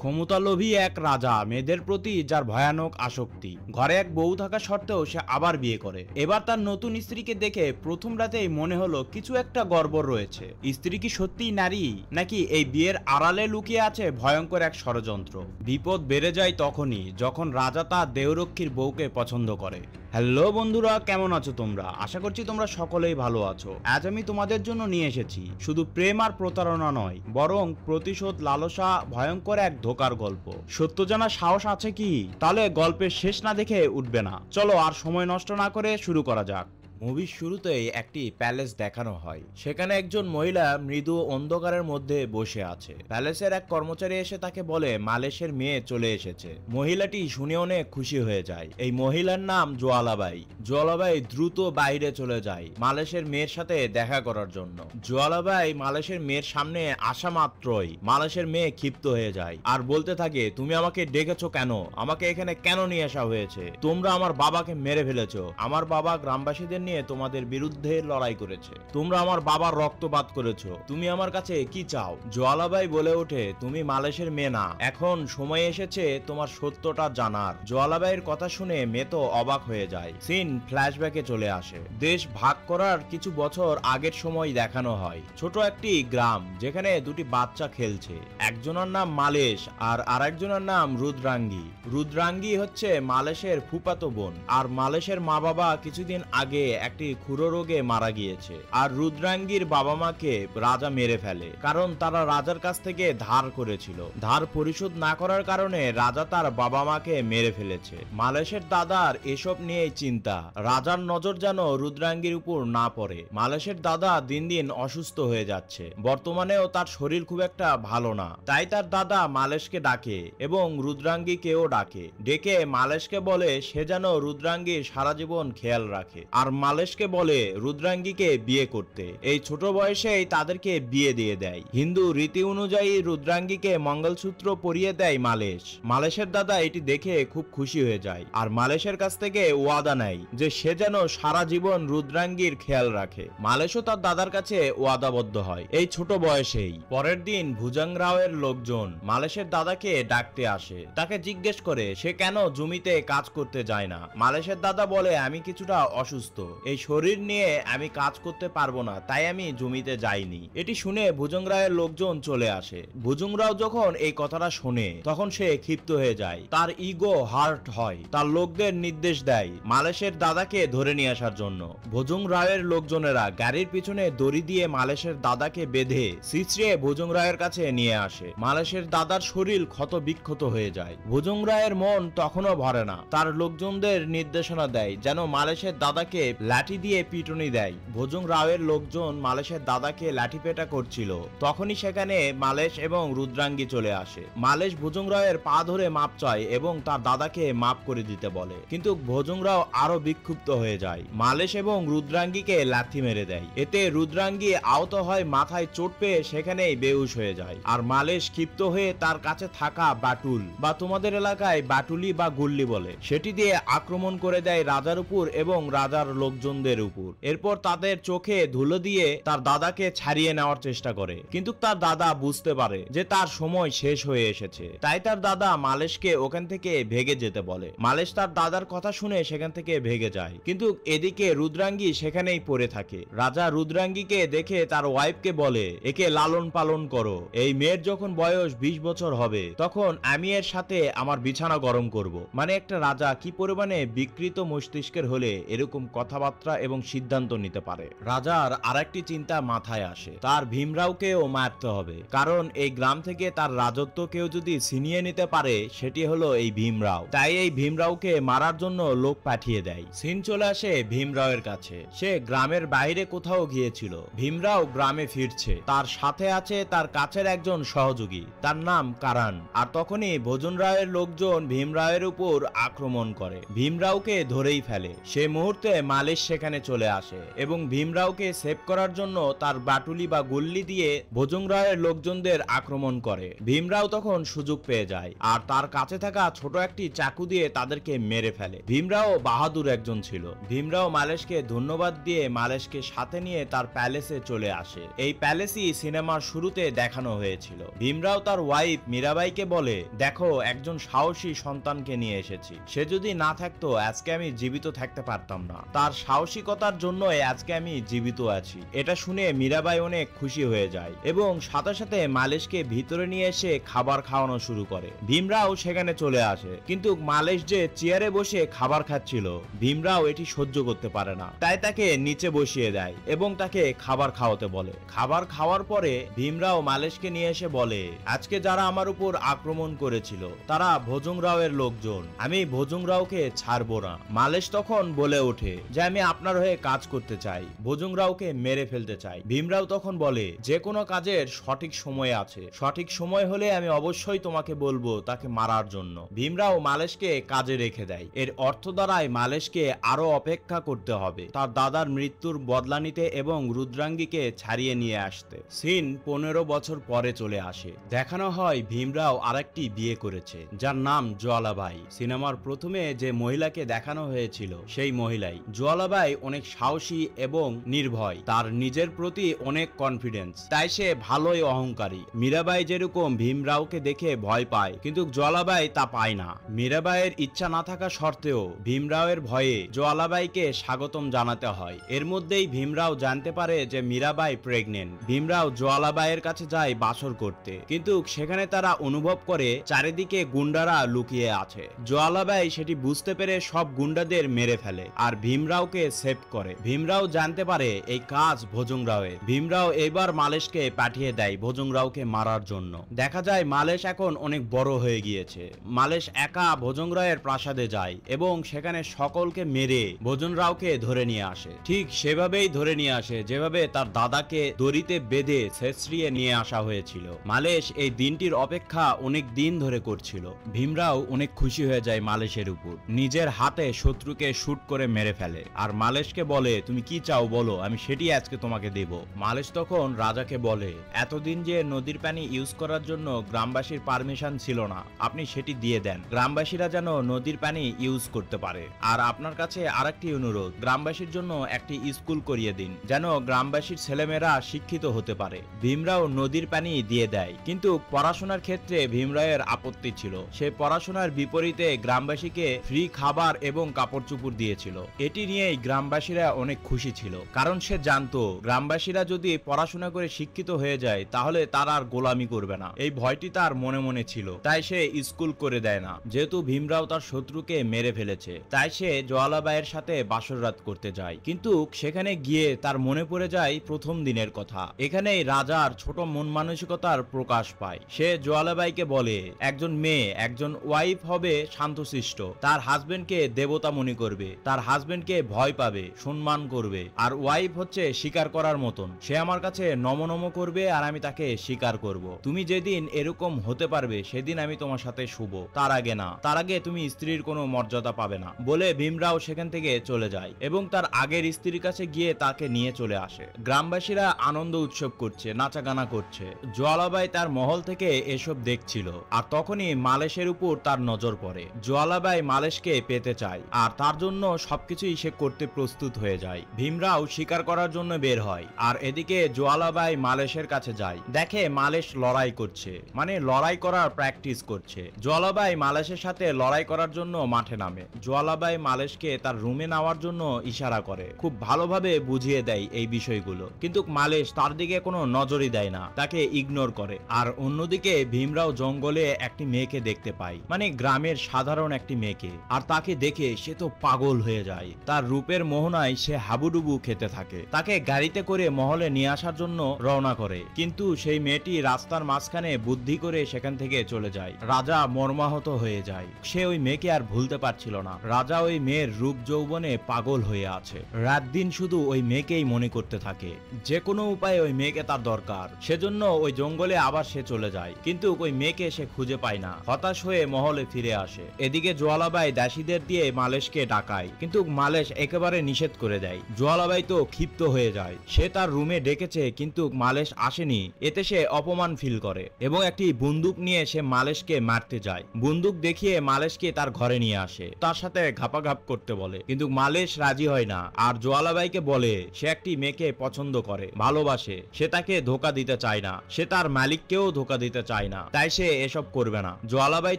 ক্ষমতালোভী এক রাজা, মেয়েদের প্রতি যার ভয়ানক আসক্তি। ঘরে এক বউ থাকা সত্ত্বেও সে আবার বিয়ে করে। এবার তার নতুন স্ত্রীকে দেখে প্রথম রাতেই মনে হলো কিছু একটা গড়বড় রয়েছে। স্ত্রী কি সত্যিই নারী, নাকি এই বিয়ের আড়ালে লুকিয়ে আছে ভয়ঙ্কর এক ষড়যন্ত্র? বিপদ বেড়ে যায় তখনই যখন রাজা তার দেহরক্ষীর বউকে পছন্দ করে। হ্যালো বন্ধুরা, কেমন আছো তোমরা? আশা করছি তোমরা সকলেই ভালো আছো। আজ আমি তোমাদের জন্য নিয়ে এসেছি শুধু প্রেম আর প্রতারণা নয়, বরং প্রতিশোধ, লালসা, ভয়ঙ্কর এক ধোঁকার গল্প। সত্য জানার সাহস আছে কি? তাহলে গল্পের শেষ না দেখে উঠবে না। চলো আর সময় নষ্ট না করে শুরু করা যাক। মুভির শুরুতেই একটি প্যালেস দেখানো হয়। সেখানে একজন মহিলা মৃদু অন্ধকারের মধ্যে বসে আছে। প্যালেসের এক কর্মচারী এসে তাকে বলে মালেশের মেয়ে চলে এসেছে। মহিলাটি শুনে অনেক খুশি হয়ে যায়। এই মহিলার নাম জোয়ালাবাই। জোয়ালাবাই দ্রুত বাইরে চলে যায় মালেশের মেয়ের সাথে দেখা করার জন্য। জোয়ালাবাই মালেশের মেয়ের সামনে আসা মাত্রই মালেশের মেয়ে ক্ষিপ্ত হয়ে যায় আর বলতে থাকে, তুমি আমাকে ডেকেছো কেন? আমাকে এখানে কেন নিয়ে আসা হয়েছে? তোমরা আমার বাবাকে মেরে ফেলেছো। আমার বাবা গ্রামবাসীদের নিয়ে তোমাদের বিরুদ্ধে লড়াই করেছে। তোমরা আমার বাবার রক্তপাত করেছো। তুমি আমার কাছে কি চাও? জোয়ালাবাই বলে ওঠে, তুমি মালেশের মেয়ে না, এখন সময় এসেছে তোমার সত্যটা জানার। জোয়ালাবাইয়ের কথা শুনে মেয়ে তো অবাক হয়ে যায়। সিন ফ্ল্যাশব্যাকে চলে আসে। দেশ ভাগ করার কিছু বছর আগের সময় দেখানো হয়। ছোট একটি গ্রাম যেখানে দুটি বাচ্চা খেলছে। একজনের নাম মালেশ আর আরেকজনের নাম রুদ্রাঙ্গী। রুদ্রাঙ্গী হচ্ছে মালেশের ফুফাতো বোন। আর মালেশের মা বাবা কিছুদিন আগে একটি ক্ষুরো রোগে মারা গিয়েছে। আর রুদ্রাঙ্গীর বাবা মাকে রাজা মেরে ফেলে, কারণ তারা রাজার কাছ থেকে ধার করেছিল। ধার পরিশোধ না করার কারণে রাজা তার বাবা মাকে মেরে ফেলেছে। মালেশের দাদার এসব নিয়েই চিন্তা। রাজার নজর যেন রুদ্রাঙ্গীর উপর না পড়ে। মালেশের দাদা দিন দিন অসুস্থ হয়ে যাচ্ছে। বর্তমানেও তার শরীর খুব একটা ভালো না। তাই তার দাদা মালেশকে ডাকে এবং রুদ্রাঙ্গীকেও ডাকে। ডেকে মালেশকে বলে সে যেন রুদ্রাঙ্গীর সারা জীবন খেয়াল রাখে। আর মালেশকে বলে রুদ্রাঙ্গীকে বিয়ে করতে। এই ছোট বয়সেই তাদেরকে বিয়ে দিয়ে দেয়। হিন্দু রীতি অনুযায়ী রুদ্রাঙ্গীকে মঙ্গলসূত্র পরিয়ে দেয় মালেশ। মালেশের দাদা এটি দেখে খুব খুশি হয়ে যায় আর মালেশের কাছ থেকে ওয়াদা নেয় যে সে যেন সারা জীবন রুদ্রাঙ্গীর খেয়াল রাখে। মালেশও তার দাদার কাছে ওয়াদাবদ্ধ হয় এই ছোট বয়সেই। পরের দিন ভুজঙ্গরাওয়ের লোকজন মালেশের দাদাকে ডাকতে আসে। তাকে জিজ্ঞেস করে সে কেন জমিতে কাজ করতে যায় না। মালেশের দাদা বলে, আমি কিছুটা অসুস্থ, এই শরীর নিয়ে আমি কাজ করতে পারবো না, তাই আমি জমিতে যাইনি। এটি শুনে ভুজঙ্গরাওয়ের লোকজন চলে আসে। ভুজঙ্গরাও যখন এই কথাটা শোনে তখন সে ক্ষিপ্ত হয়ে যায়। তার ইগো হার্ট হয়। তার লোকদের নির্দেশ দেয় মালেশের দাদাকে ধরে নিয়ে আসার জন্য। ভুজঙ্গরাওয়ের লোকজনেরা গাড়ির পিছনে দড়ি দিয়ে মালেশের দাদাকে বেঁধে সিঁচড়ে ভুজঙ্গরাওয়ের কাছে নিয়ে আসে। মালেশের দাদার শরীর ক্ষত বিক্ষত হয়ে যায়। ভুজঙ্গরাওয়ের মন তখনও ভরে না। তার লোকজনদের নির্দেশনা দেয় যেন মালেশের দাদাকে লাঠি দিয়ে পিটুনি দেয়। ভুজঙ্গরাওয়ের লোকজন মালেশের দাদাকে লাঠি পেটা করছিল। তখনই সেখানে মালেশ এবং রুদ্রাঙ্গী চলে আসে। মালেশ ভুজঙ্গরাওয়ের পা ধরে মাপ চায় এবং তার দাদাকে মাপ করে দিতে বলে, কিন্তু ভুজঙ্গরাও আরো বিক্ষুব্ধ হয়ে যায়। মালেশ এবং রুদ্রাঙ্গীকে লাথি মেরে দেয়। এতে রুদ্রাঙ্গী আহত হয়, মাথায় চোট পেয়ে সেখানেই বেহুশ হয়ে যায়। আর মালেশ ক্ষিপ্ত হয়ে তার কাছে থাকা বাটুল, বা তোমাদের এলাকায় বাটুলি বা গুল্লি বলে, সেটি দিয়ে আক্রমণ করে দেয় রাজার উপর এবং রাজার লোকজনদের উপর। এরপর তাদের চোখে ধুলো দিয়ে তার দাদাকে ছাড়িয়ে নেওয়ার চেষ্টা করে, কিন্তু তার দাদা বুঝতে পারে যে তার সময় শেষ হয়ে এসেছে। তাই তার দাদা মালেশকে ওখান থেকে ভেগে যেতে বলে। মালেশ তার দাদার কথা শুনে সেখান থেকে ভেগে যায়, কিন্তু এদিকে রুদ্রাঙ্গী সেখানেই পড়ে থাকে। রাজা রুদ্রাঙ্গীকে দেখে তার ওয়াইফকে বলে, একে লালন পালন করো। এই মেয়ের যখন বয়স 20 বছর হবে তখন আমি এর সাথে আমার বিছানা গরম করব। মানে একটা রাজা কি পরিমাণে বিকৃত মস্তিষ্কের হলে এরকম কথাবার্তা এবং সিদ্ধান্ত নিতে পারে। রাজার আরেকটি চিন্তা মাথায় আসে, তার ভীমরাওকেও মারতে হবে, কারণ এই গ্রাম থেকে তার রাজত্ব কেউ যদি ছিনিয়ে নিতে পারে সেটি হলো এই ভীমরাও। তাই এই ভীমরাওকে মারার জন্য লোক পাঠিয়ে দেয়। সিন চলে আসে ভীমরাওয়ের কাছে। সে গ্রামের বাইরে কোথাও গিয়েছিল। ভীমরাও গ্রামে ফিরছে। তার সাথে আছে তার কাছের একজন সহযোগী, তার নাম কারান। আর তখনই ভোজনরাওয়ের লোকজন ভীমরাওয়ের উপর আক্রমণ করে। ভীমরাওকে ধরেই ফেলে। সে মুহূর্তে মালিক মালিশ সেখানে চলে আসে এবং ভীমরাওকে সেভ করার জন্য তার বাটুলি বা গুল্লি দিয়ে ভোজংরাওয়ের লোকজনদের আক্রমণ করে। ভীমরাও তখন সুযোগ পেয়ে যায় আর তার কাছে থাকা ছোট একটি চাকু দিয়ে তাদেরকে মেরে ফেলে। ভীমরাও বাহাদুর একজন ছিল। ভীমরাও মালেশকে ধন্যবাদ দিয়ে মালেশকে সাথে নিয়ে তার প্যালেসে চলে আসে। এই প্যালেসই সিনেমার শুরুতে দেখানো হয়েছিল। ভীমরাও তার ওয়াইফ মীরাবাইকে বলে, দেখো একজন সাহসী সন্তানকে নিয়ে এসেছি, সে যদি না থাকতো আজকে আমি জীবিত থাকতে পারতাম না, তার সাহসিকতার জন্যই আজকে আমি জীবিত আছি। এটা শুনে মীরাবাই অনেক খুশি হয়ে যায় এবং সাথে সাথে মালেশকে ভিতরে নিয়ে এসে খাবার খাওয়ানো শুরু করে। ভীমরাও সেখানে চলে আসে, কিন্তু মালেশ যে চেয়ারে বসে খাবার খাচ্ছিল ভীমরাও এটি সহ্য করতে পারে না, তাই তাকে নিচে বসিয়ে দেয় এবং তাকে খাবার খাওয়াতে বলে। খাবার খাওয়ার পরে ভীমরাও মালেশকে নিয়ে এসে বলে, আজকে যারা আমার উপর আক্রমণ করেছিল তারা ভোজংরাওয়ের লোকজন, আমি ভোজংরাওকে ছাড়বো না। মালেশ তখন বলে ওঠে যে আমি আপনার হয়ে কাজ করতে চাই, ভোজংরাওকে মেরে ফেলতে চাই। ভীমরাও তখন বলে, যে কোনো কাজের সঠিক সময় আছে, সঠিক সময় হলে আমি অবশ্যই তোমাকে বলবো তাকে মারার জন্য। ভীমরাও মালেশকে কাজে রেখে দেয়। এর অর্থ দ্বারাই মালেশকে আরো অপেক্ষা করতে হবে তার দাদার মৃত্যুর বদলা নিতে এবং রুদ্রাঙ্গীকে ছাড়িয়ে নিয়ে আসতে। সিন 15 বছর পরে চলে আসে। দেখানো হয় ভীমরাও আরেকটি বিয়ে করেছে যার নাম জ্বালাবাই। সিনেমার প্রথমে যে মহিলাকে দেখানো হয়েছিল সেই মহিলাই। জ্বালাবাই অনেক সাহসী এবং নির্ভয়, তার নিজের প্রতি অনেক কনফিডেন্স, তাই সে ভালোই অহংকারী। মীরাবাই যেরকম ভীমরাওকে দেখে ভয় পায়, কিন্তু জ্বালাবাই তা পায় না। মীরাবাইয়ের ইচ্ছা না থাকা সত্ত্বেও ভীমরাওয়ের ভয়ে জ্বালাবাইকে স্বাগতম জানাতে হয়। এর মধ্যেই ভীমরাও জানতে পারে যে মীরাবাই প্রেগনেন্ট। ভীমরাও জ্বালাবাইয়ের কাছে যায় বাসর করতে, কিন্তু সেখানে তারা অনুভব করে চারিদিকে গুন্ডারা লুকিয়ে আছে। জ্বালাবাই সেটি বুঝতে পেরে সব গুন্ডাদের মেরে ফেলে আর ভীমরাওকে সেভ করে। ভীমরাও জানতে পারে এই কাজ ভোজংরাওয়ের। ভীমরাও এবার মালেশকে পাঠিয়ে দেয় ভোজংরাওকে মারার জন্য। দেখা যায় মালেশ এখন অনেক বড় হয়ে গিয়েছে। মালেশ একা ভোজংরাওয়ের প্রাসাদে যায় এবং সেখানে সকলকে মেরে ভোজংরাওকে ধরে নিয়ে আসে। ঠিক সেভাবেই ধরে নিয়ে আসে যেভাবে তার দাদাকে দড়িতে বেঁধে ছেঁচড়িয়ে নিয়ে আসা হয়েছিল। মালেশ এই দিনটির অপেক্ষা অনেক দিন ধরে করছিল। ভীমরাও অনেক খুশি হয়ে যায় মালেশের উপর, নিজের হাতে শত্রুকে শুট করে মেরে ফেলে আর মালেশকে বলে, তুমি কি চাও বলো, আমি সেটি আজকে তোমাকে দেব। মালেশ তখন রাজাকে বলে, এতদিন যে নদীর পানি ইউজ করার জন্য গ্রামবাসীর পারমিশন ছিল না, আপনি সেটি দিয়ে দেন, গ্রামবাসীরা যেন নদীর পানি ইউজ করতে পারে। আর আপনার কাছে আরেকটি অনুরোধ, গ্রামবাসীর জন্য একটি স্কুল করিয়ে দিন যেন গ্রামবাসীর ছেলেমেয়েরা শিক্ষিত হতে পারে। ভীমরাও নদীর পানি দিয়ে দেয়, কিন্তু পড়াশোনার ক্ষেত্রে ভীমরাওয়ের আপত্তি ছিল। সে পড়াশোনার বিপরীতে গ্রামবাসীকে ফ্রি খাবার এবং কাপড় চোপড় দিয়েছিল। এটি নিয়েই গ্রামবাসীরা অনেক খুশি ছিল, কারণ সে জানতো গ্রামবাসীরা যদি পড়াশোনা করে শিক্ষিত হয়ে যায় তাহলে তারা আর গোলামি করবে না। এই ভয়টি তার মনে মনে ছিল, তাই সে স্কুল করে দেয় না। যেহেতু ভীমরাও তার শত্রুকে মেরে ফেলেছে, তাই সে জ্বালাবাইয়ের সাথে বাসর রাত করতে যায়। কিন্তু সেখানে গিয়ে তার মনে পড়ে যায় প্রথম দিনের কথা। এখানেই রাজার ছোট মন মানসিকতার প্রকাশ পায়। সে জ্বালাবাইকে বলে, একজন মেয়ে একজন ওয়াইফ হবে শান্তশিষ্ট, তার হাজবেন্ডকে দেবতা মনে করবে, তার হাজবেন্ডকে ভয় পাবে, সম্মান করবে, আর ওয়াইফ হচ্ছে স্বীকার করার মতন। সে আমার কাছে নমনম করবে আর আমি তাকে স্বীকার করব। তুমি যেদিন এরকম হতে পারবে সেদিন আমি তোমার সাথে শুভ, তার আগে না, তার আগে তুমি স্ত্রীর কোনো মর্যাদা পাবে না। বলে ভীমরাও সেখান থেকে চলে যায় এবং তার আগের স্ত্রীর কাছে গিয়ে তাকে নিয়ে চলে আসে। গ্রামবাসীরা আনন্দ উৎসব করছে, নাচাগানা করছে। জ্বালাবাই তার মহল থেকে এসব দেখছিল আর তখনই মালেশের উপর তার নজর পড়ে। জ্বালাবাই মালেশকে পেতে চায় আর তার জন্য সবকিছুই সে করতে প্রস্তুত হয়ে যায়। ভীমরাও শিকার করার জন্য বের হয় আর এদিকে জ্বালাবাই মালেশের কাছে যায়। দেখে মালেশ লড়াই করছে, মানে লড়াই করার প্র্যাকটিস করছে। জ্বালাবাই মালেশের সাথে লড়াই করার জন্য মাঠে নামে। জ্বালাবাই মালেশকে তার রুমে নেওয়ার জন্য ইশারা করে, খুব ভালোভাবে বুঝিয়ে দেয় এই বিষয়গুলো, কিন্তু মালেশ তার দিকে কোনো নজরই দেয় না, তাকে ইগনোর করে। আর অন্যদিকে ভীমরাও জঙ্গলে একটি মেয়েকে দেখতে পায়, মানে গ্রামের সাধারণ একটি মেয়েকে, আর তাকে দেখে সে তো পাগল হয়ে যায়। তার রূপের মোহনায় সে হাবুডুবু খেতে থাকে। তাকে গাড়িতে করে মহলে নিয়ে আসার জন্য রওনা করে, কিন্তু সেই মেয়েটি রাস্তার মাঝখানে বুদ্ধি করে সেখান থেকে চলে যায়। রাজা মর্মাহত হয়ে যায়, সে ওই মেয়েকে আর ভুলতে পারছিল না। রাজা ওই মেয়ের রূপ যৌবনে পাগল হয়ে আছে, রাত দিন শুধু ওই মেয়েকেই মনে করতে থাকে। যে কোনো উপায়ে ওই মেয়েকে তার দরকার, সেজন্য ওই জঙ্গলে আবার সে চলে যায়, কিন্তু ওই মেয়েকে সে খুঁজে পায় না। হতাশ হয়ে মহলে ফিরে আসে। এদিকে জ্বালাবাই দাসীদের দিয়ে মালেশকে ডাকায়, কিন্তু মালেশ একেবারে নিষেধ করে দেয়। জোয়ালাবাই তো ক্ষিপ্ত হয়ে যায়। সে তার রুমে ডেকেছে কিন্তু মালেশ আসেনি, এতে সে অপমান ফিল করে এবং একটি বন্দুক নিয়ে সে মালেশকে মারতে যায়। বন্দুক দেখিয়ে মালেশকে তার ঘরে নিয়ে আসে, তার সাথে ঘাপাঘাপ করতে বলে, কিন্তু মালেশ রাজি হয় না। আর জোয়ালাবাইকে বলে সে একটি মেয়েকে পছন্দ করে, ভালোবাসে, সে তাকে ধোকা দিতে চায় না, সে তার মালিককেও ধোকা দিতে চায় না, তাই সে এসব করবে না। জোয়ালাবাই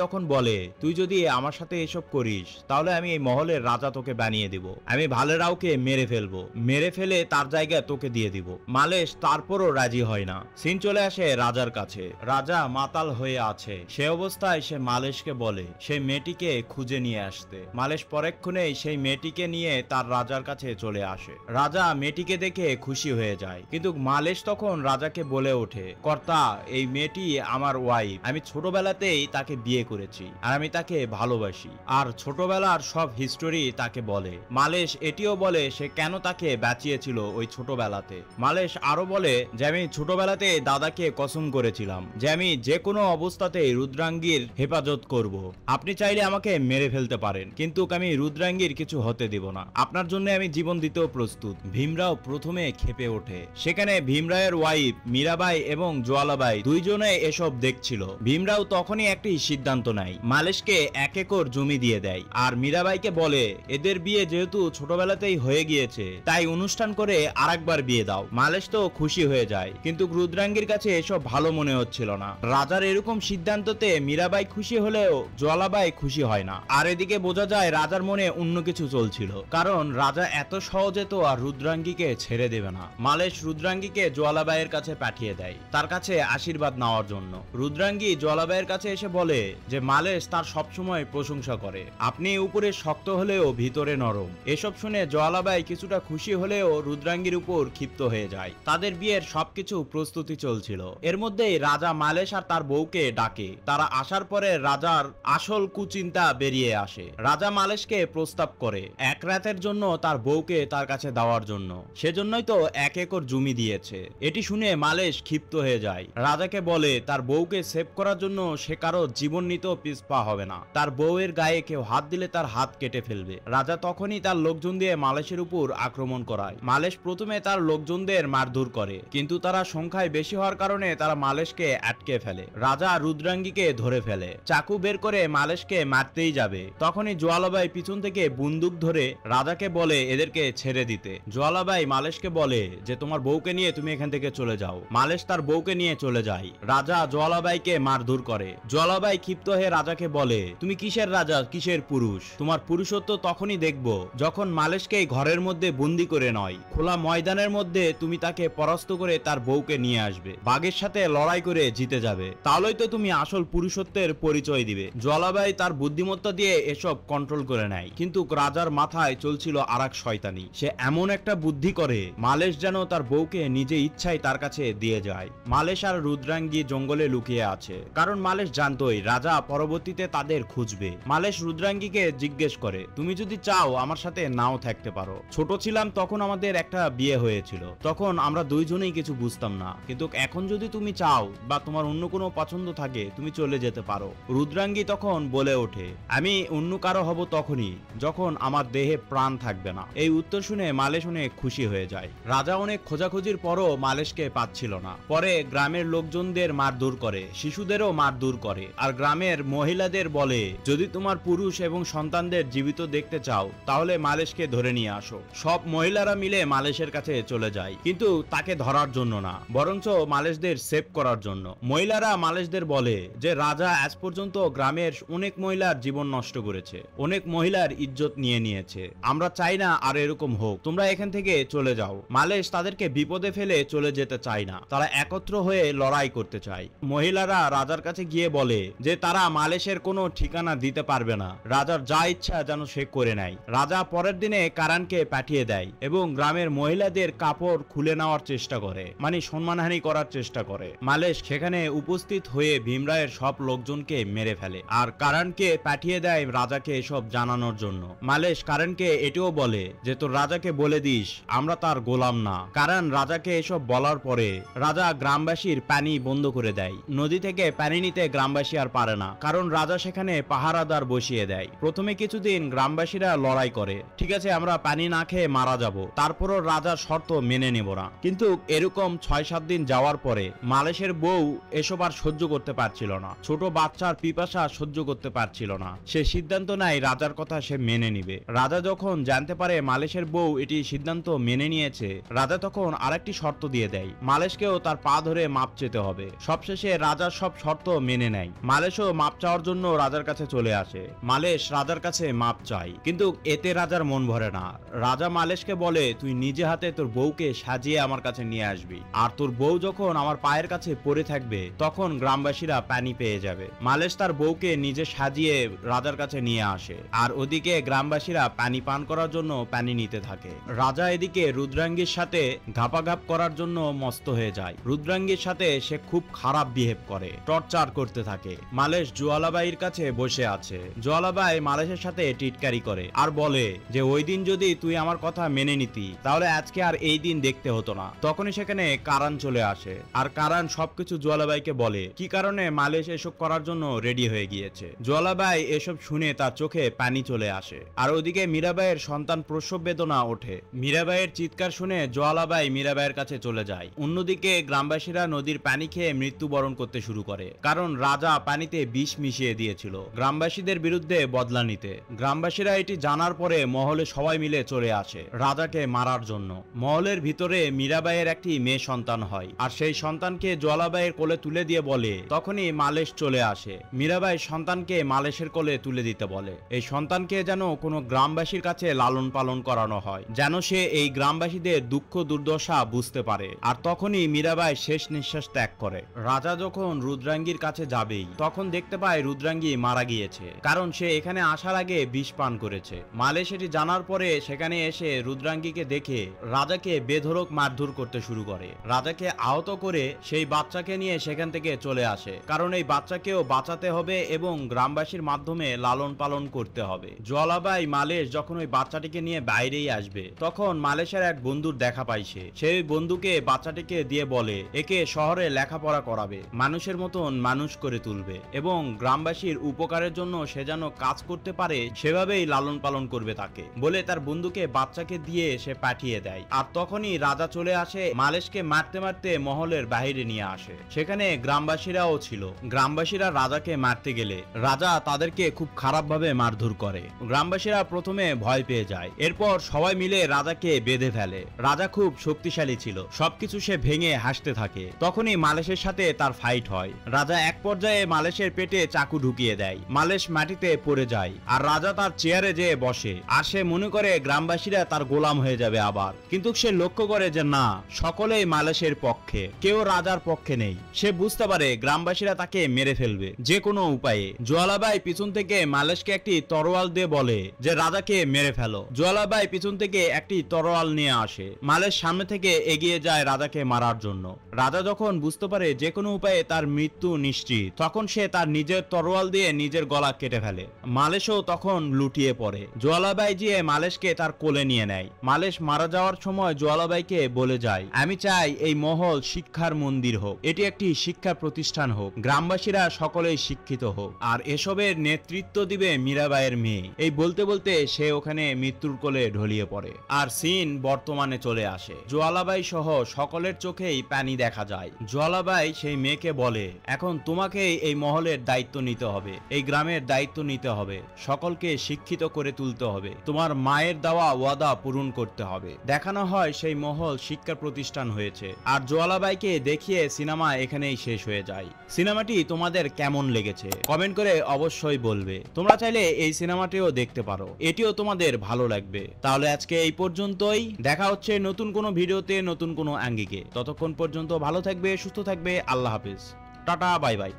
তখন বলে, তুই যদি আমার সাথে এসব করিস তাহলে আমি এই মহলের রাজা তোকে বানিয়ে দিব, আমি ভালেরাওকে মেরে ফেলবো, মেরে ফেলে তার জায়গায় তোকে দিয়ে দিব। মালেশ তারপরও রাজি হয় না। সিন চলে আসে রাজার কাছে। রাজা মাতাল হয়ে আছে, সে অবস্থায় সে মালেশকে বলে সেই মেয়েটিকে খুঁজে নিয়ে আসতে। মালেশ পরক্ষণেই সেই মেয়েটিকে নিয়ে তার রাজার কাছে চলে আসে। রাজা মেয়েটিকে দেখে খুশি হয়ে যায়, কিন্তু মালেশ তখন রাজাকে বলে ওঠে, কর্তা, এই মেয়েটি আমার ওয়াইফ, আমি ছোটবেলাতেই তাকে বিয়ে করেছি আর আমি তাকে ভালোবাসি। আর ছোটবেলার সব হিস্টোরি তাকে বলে। মালেশ এটিও বলে সে কেন তাকে বাঁচিয়েছিল ওই ছোটবেলাতে। মালেশ আরো বলে যে আমি ছোটবেলাতে দাদাকে কসম করেছিলাম যে আমি যে কোনো অবস্থাতে রুদ্রাঙ্গীর হেফাজত করব। আপনি চাইলে আমাকে মেরে ফেলতে পারেন, কিন্তু আমি রুদ্রাঙ্গীর কিছু হতে দিব না, আপনার জন্য আমি জীবন দিতেও প্রস্তুত। ভীমরাও প্রথমে ক্ষেপে ওঠে। সেখানে ভীমরায়ের ওয়াইফ মীরাবাই এবং জোয়ালাবাই দুইজনে এসব দেখছিল। ভীমরাও তখনই একটি সিদ্ধান্ত নেয়, মালেশকে 1 একর জমি দিয়ে দেয় আর মীরাবাইকে বলে এদের বিয়ে যেহেতু ছোটবেলাতেই হয়ে গিয়েছে তাই অনুষ্ঠান করে আরেকবার বিয়ে দাও। মালেশ তো খুশি হয়ে যায়, কিন্তু রুদ্রাঙ্গীর কাছে এসব ভালো মনে হচ্ছিল না। রাজার এরকম সিদ্ধান্ততে মীরাবাই খুশি হলেও জোয়ালাবাই খুশি হয় না। আর এদিকে বোঝা যায় রাজার মনে অন্য কিছু চলছিল, কারণ রাজা এত সহজে তো আর রুদ্রাঙ্গীকে ছেড়ে দেবে না। মালেশ রুদ্রাঙ্গীকে জোয়ালাবাইয়ের কাছে পাঠিয়ে দেয় তার কাছে আশীর্বাদ নেওয়ার জন্য। রুদ্রাঙ্গী জোয়ালাবাইয়ের কাছে এসে বলে যে মালেশ তার সবসময় প্রশংসা করে, আপনি উপরে শক্ত হলেও ভিতরে নরম। এসব শুনে জোয়ালাবাই কিছুটা খুশি হলেও রুদ্রাঙ্গীর উপর ক্ষিপ্ত হয়ে যায়। তাদের বিয়ের সবকিছু প্রস্তুতি চলছিল। এর মধ্যেই রাজা মালেশ আর তার বউকে ডাকে। তারা আসার পরে রাজার আসল কুচিন্তা বেরিয়ে আসে। রাজা মালেশকে প্রস্তাব করে 1 রাতের জন্য তার বউকে তার কাছে দেওয়ার জন্য, সেজন্যই তো 1 একর জমি দিয়েছে। এটি শুনে মালেশ ক্ষিপ্ত হয়ে যায়। রাজাকে বলে তার বউকে সেভ করার জন্য সে কারো জীবন নিতেও পিছপা হবে না, তার বউয়ের গায়ে কেউ হাত দিলে তার হাত কেটে ফেলবে। রাজা তখনই তার লোকজন দিয়ে মালেশের উপর আক্রমণ করায়। মালেশ প্রথমে তার লোকজনদের মারধর করে, কিন্তু তারা সংখ্যায় বেশি হওয়ার কারণে তারা মালেশকে আটকে ফেলে। রাজা রুদ্রাঙ্গীকে ধরে ফেলে, চাকু বের করে মালেশকে মারতেই যাবে। তখনই জোয়ালাবাই পিছন থেকে বন্দুক ধরে রাজাকে বলে এদেরকে ছেড়ে দিতে। জোয়ালাবাই মালেশকে বলে যে তোমার বউকে নিয়ে তুমি এখান থেকে চলে যাও। মালেশ তার বউকে নিয়ে চলে যায়। রাজা জোয়ালাবাইকে মারধর করে। জোয়ালাবাই ক্ষিপ্ত হয়ে রাজাকে বলে তুমি কিসের রাজা, কিসের পুরুষ? তোমার পুরুষত্ব তখনই দেখবো যখন মালেশকে ঘরের মধ্যে বন্দি করে নয়, খোলা ময়দানের মধ্যে তুমি তাকে পরাস্ত করে তার বউকে নিয়ে আসবে, বাঘের সাথে লড়াই করে জিতে যাবে, তাহলেই তো তুমি আসল পুরুষত্বের পরিচয় দিবে। জোয়ালাবাই তার বুদ্ধিমত্তা দিয়ে এসব কন্ট্রোল করে নেয়, কিন্তু রাজার মাথায় চলছিল আরেক শয়তানি। সে এমন একটা বুদ্ধি করে মালেশ যেন তার বউকে নিজে ইচ্ছায় তার কাছে দিয়ে যায়। মালেশ আর রুদ্রাঙ্গী জঙ্গলে লুকিয়ে আছে, কারণ মালেশ জানতোই রাজা পরবর্তীতে তাদের খুঁজবে। মালেশ রুদ্রাঙ্গীকে জিজ্ঞেস করে তুমি যদি চাও আমার সাথে নাও থাকতে পারো। ছোট ছিলাম তখন আমাদের একটা বিয়ে হয়েছিল, তখন আমরা দুইজনেই কিছু বুঝতাম না, কিন্তু এখন যদি তুমি চাও বা তোমার অন্য কোনো পছন্দ থাকে তুমি চলে যেতে পারো। রুদ্রাঙ্গী তখন বলে ওঠে আমি অন্য কারো হব তখনই যখন আমার দেহে প্রাণ থাকবে না। এই উত্তর শুনে মালেশ অনেক খুশি হয়ে যায়। রাজা অনেক খোঁজাখুঁজির পরও মালেশকে পাচ্ছিল না। পরে গ্রামের লোকজনদের মারধর করে, শিশুদেরও মারধর করে, আর গ্রামের মহিলাদের বলে যদি তোমার পুরুষ এবং সন্তানদের জীবিত দেখতে চাও তাহলে মালেশকে ধরে নিয়ে আসো। সব মহিলারা মিলে মালেশের কাছে চলে যায়, কিন্তু তাকে ধরার জন্য না, বরঞ্চ মালেশদের সেভ করার জন্য। মহিলারা মালেশদের বলে যে রাজা আজ পর্যন্ত গ্রামের অনেক মহিলার জীবন নষ্ট করেছে, অনেক মহিলার ইজ্জত নিয়ে নিয়েছে, আমরা চাই না আর এরকম হোক, তোমরা এখান থেকে চলে যাও। মালেশ তাদেরকে বিপদে ফেলে চলে যেতে চায় না, তারা একত্র হয়ে লড়াই করতে চায়। মহিলারা রাজার কাছে গিয়ে বলে যে তারা মালেশের কোনো ঠিকানা দিতে পারবে না, রাজার যা ইচ্ছা যেন সে করে নেয়। রাজা পরের দিনে কারানকে পাঠিয়ে দেয় এবং গ্রামের মহিলাদের কাপড় খুলে নেওয়ার চেষ্টা করে, মানে সম্মানহানি করার চেষ্টা করে। মালেশ সেখানে উপস্থিত হয়ে ভীমরায়ের সব লোকজনকে মেরে ফেলে আর কারানকে পাঠিয়ে দেয় রাজাকে এসব জানানোর জন্য। মালেশ কারানকে এটিও বলে যে তোর রাজাকে বলে দিস আমরা তার গোলাম না। কারণ রাজাকে এসব বলার পরে রাজা গ্রামবাসীর পানি বন্ধ করে দেয়, নদী থেকে পানি নিতে গ্রামবাসী আর পারে না, কারণ রাজা সেখানে পাহারাদার বসিয়ে দেয়। প্রথমে কিছুদিন গ্রামবাসীরা লড়াই করে, ঠিক আছে আমরা পানি না খেয়ে মারা যাব, তারপরও রাজার শর্ত মেনে নেব না। কিন্তু এরকম 6-7 দিন যাওয়ার পরে মালেশের বউ এসব আর সহ্য করতে পারছিল না, ছোট বাচ্চার পিপাসা সহ্য করতে পারছিল না। সে সিদ্ধান্ত নেয় রাজার কথা সে মেনে নিবে। রাজা যখন জানতে পারে মালেশের বউ এটি সিদ্ধান্ত মেনে নিয়েছে, রাজা তখন আরেকটি শর্ত দিয়ে দেয়, মালেশকেও তার পা ধরে মাপ চেতে হবে। সবশেষে রাজার সব শর্ত মেনে নেয়। মালেশও মাপ চাওয়ার জন্য রাজার কাছে চলে আসে। মালেশ রাজার কাছে মাপ চায়, কিন্তু এতে রাজার মন ভরে না। রাজা মালেশকে বলে, তুই নিজে হাতে তোর বউকে সাজিয়ে আমার কাছে নিয়ে আসবি, আর তোর বউ যখন আমার পায়ের কাছে পড়ে থাকবে তখন গ্রামবাসীরা পানি পেয়ে যাবে। মালেশ তার বউকে নিজে সাজিয়ে রাজার কাছে নিয়ে আসে, আর ওদিকে গ্রামবাসীরা পানি পান করার জন্য পানি নিতে থাকে। রাজা এদিকে রুদ্রাঙ্গীর সাথে ঘাপাঘাপ করার জন্য মস্ত হয়ে যায়। রুদ্রাঙ্গীর সাথে সে খুব খারাপ বিহেভ করে, টর্চার করতে থাকে। মালেশ জোয়ালাবাইয়ের কাছে বসে আছে। জোয়ালাবাই মালেশের সাথে টিটকারি করে আর বলে যে ওই দিন যদি তুই আমার কথা মেনে নিতি তাহলে আজকে আর এই দিন দেখতে হতো না। তখনই সেখানে কারান চলে আসে, আর কারান সবকিছু জোয়ালাবাইকে বলে কি কারণে মালেশ এসব করার জন্য রেডি হয়ে গিয়েছে। জোয়ালাবাই এসব শুনে তার চোখে পানি চলে আসে। আর ওদিকে মীরাবাইয়ের সন্তান প্রসব বেদনা ওঠে। মীরাবাইয়ের চিৎকার শুনে জোয়ালাবাই মীরাবাইয়ের কাছে চলে যায়। অন্যদিকে গ্রামবাসীরা নদীর পানি খেয়ে মৃত্যুবরণ করতে শুরু করে, কারণ রাজা পানিতে বিষ মিশিয়ে দিয়েছিল গ্রামবাসীদের বিরুদ্ধে বদলা নিতে। গ্রামবাসীরা এটি জানার পরে মহলে সবাই মিলে চলে আসে রাজাকে মারার জন্য। মহলের ভিতরে মীরাবাইয়ের একটি মেয়ে সন্তান হয়, আর সেই সন্তানকে জোয়ালাবাইয়ের কোলে তুলে দিয়ে বলে, তখনই মালেশ চলে আসে। মীরাবাই সন্তানকে মালেশের কোলে তুলে দিতে বলে। এই সন্তানকে যেন কোনো গ্রামবাসীর কাছে লালন পালন করানো হয়, যেন সে এই গ্রামবাসীদের দুঃখ দুর্দশা বুঝতে পারে। আর তখনই মীরাবাই শেষ নিঃশ্বাস ত্যাগ করে। রাজা যখন রুদ্রাঙ্গীর কাছে যাবেই তখন দেখতে পায় রুদ্রাঙ্গী মারা গিয়েছে, কারণ সে এখানে আসার আগে বিষ পান করেছে। মালেশ এটি জানার পরে সেখানে এসে রুদ্রাঙ্গীকে দেখে রাজাকে বেধড়ক মারধর করতে শুরু করে। রাজাকে আহত করে সেই বাচ্চাকে নিয়ে সেখান থেকে চলে আসে, কারণ এই বাচ্চাকেও বাঁচাতে হবে এবং গ্রামবাসীর মাধ্যমে লালন পালন করতে হবে। জোয়ালাবাই মালেশ যখন ওই বাচ্চাটিকে নিয়ে বাইরেই আসবে তখন মালেশের এক বন্ধুর দেখা পাইছে। সেই বন্ধুকে বাচ্চাটিকে দিয়ে বলে একে শহরে লেখাপড়া করাবে, মানুষের মতন মানুষ করে তুলবে এবং গ্রামবাসীর উপকারের জন্য সে যেন কাজ করতে পারে সেভাবেই লালন পালন করবে তাকে বলে তার বন্ধুকে বাচ্চাকে দিয়ে সে পাঠিয়ে দেয়। আর তখনই রাজা চলে আসে, মালেশকে মারতে মারতে মহলের বাইরে নিয়ে আসে। সেখানে গ্রামবাসীরাও ছিল। গ্রামবাসীরা রাজাকে মারতে গেলে রাজা তাদেরকে খুব খারাপভাবে মারধর করে। গ্রামবাসীরা প্রথমে ভয় পেয়ে যায়, এরপর সবাই মিলে রাজাকে বেঁধে ফেলে। রাজা খুব শক্তিশালী ছিল, সবকিছু সে ভেঙে হাসতে থাকে। তখনই মালেশের সাথে তার ফাইট হয়। রাজা এক পর্যায়ে মালেশের পেটে চাকু ঢুকিয়ে দেয়, মালেশ মাটিতে পড়ে যায়। আর রাজা তার চেয়ারে যেয়ে বসে, আর সে মনে করে গ্রামবাসীরা তার গোলাম হয়ে যাবে আবার। কিন্তু সে লক্ষ্য করে যে না, সকলেই মালেশের পক্ষে, কেউ রাজার পক্ষে নেই। সে বুঝতে পারে গ্রামবাসীরা তাকে মেরে ফেলবে যে কোনো উপায়ে। জোয়ালাবাই পিছন থেকে মালেশকে একটি তরোয়াল দিয়ে বলে যে রাজাকে মেরে ফেলো। জোয়ালাবাই পিছন থেকে একটি তরোয়াল নিয়ে আসে। মালেশ সামনে থেকে এগিয়ে যায় রাজাকে মারার জন্য। রাজা যখন বুঝতে পারে যে কোনো উপায়ে তার মৃত্যু নিশ্চিত, তখন সে তার নিজের তরোয়াল দিয়ে নিজের গলা কেটে ফেলে। মালেশও তখন লুটিয়ে পড়ে। জোয়ালাবাই গিয়ে মালেশকে তার কোলে নিয়ে নেয়। মালেশ মারা যাওয়ার সময় জোয়ালাবাইকে বলে যায়, আমি চাই এই মহল শিক্ষার মন্দির হোক, এটি একটি শিক্ষা প্রতিষ্ঠান হোক, গ্রামবাসীরা সকলেই শিক্ষিত হোক, আর এসবের নেতৃত্ব দিবে মীরাবাইয়ের মেয়ে। এই বলতে বলতে সে ওখানে মৃত্যুর কোলে ঢলিয়ে পড়ে। আর সিন বর্তমানে চলে আসে। জোয়ালাবাই সহ সকলের চোখেই পানি দেখা যায়। জোয়ালাবাই সেই মেয়েকে বলে, এখন তোমাকে এই মহলের দায়িত্ব নিতে হবে, এই গ্রামের দায়িত্ব নিতে হবে, সকলকে শিক্ষিত করে তুলতে হবে, তোমার মায়ের দেওয়া ওয়াদা পূরণ করতে হবে। দেখানো হয় সেই মহল শিক্ষা প্রতিষ্ঠান হয়েছে। আর জোয়ালাবাইকে দেখিয়ে সিনেমা এখানেই শেষ হয়ে যায়। সিনেমাটি তোমাদের কেমন লেগেছে কমেন্ট করে অবশ্যই বলবে। তোমরা চাইলে এই সিনেমাটিও দেখতে পারো, এটিও তোমাদের ভালো লাগবে। তাহলে আজকে এই পর্যন্তই, দেখা হচ্ছে নতুন কোনো ভিডিওতে নতুন কোনো আঙ্গিকে। ততক্ষণ পর্যন্ত ভালো থাকবে, সুস্থ থাকবে, আল্লাহ হাফেজ, টাটা, বাই বাই।